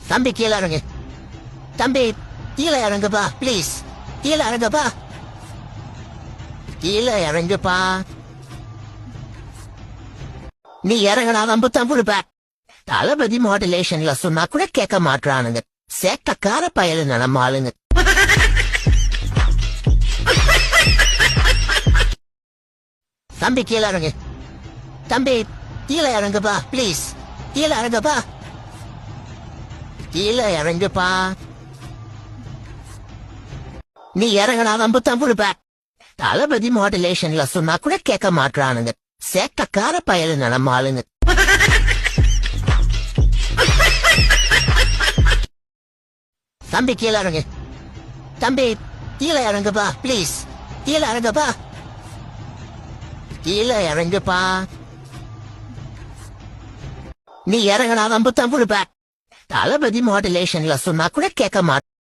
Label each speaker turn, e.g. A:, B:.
A: தம்பி கீழே இறங்கு. தம்பி கீழே இறங்குப்பா ப்ளீஸ். கீழே இறங்குப்பா. கீழே இறங்குப்பா. நீ இறங்கினாதான் புத்தம் கொடுப்ப. தளபதி மாடுலேஷன்ல சொன்னா கூட கேட்க மாட்டானுங்க. சேட்டக்கார பயலு நம்ம ஆளுங்க. தம்பி கீழே இறங்கு. தம்பி கீழே இறங்குப்பா ப்ளீஸ். கீழே இறங்குப்பா. கீழே இறங்குப்பா. நீ இறங்கினாதான் புத்தம் கொடுப்ப. தளபதி மாடுலேஷன்ல சொன்னா கூட கேட்க மாட்டானுங்க. சேட்டக்கார பயலு நம்ம ஆளுங்க. தம்பி கீழே இறங்கு. தம்பி கீழே இறங்குப்பா ப்ளீஸ். கீழே இறங்குப்பா. கீழே இறங்குப்பா. நீ இறங்கினாதான் புத்தம் கொடுப்ப. தளபதி மாடுலேஷன்ல சொன்னா கூட கேட்க மாட்ட.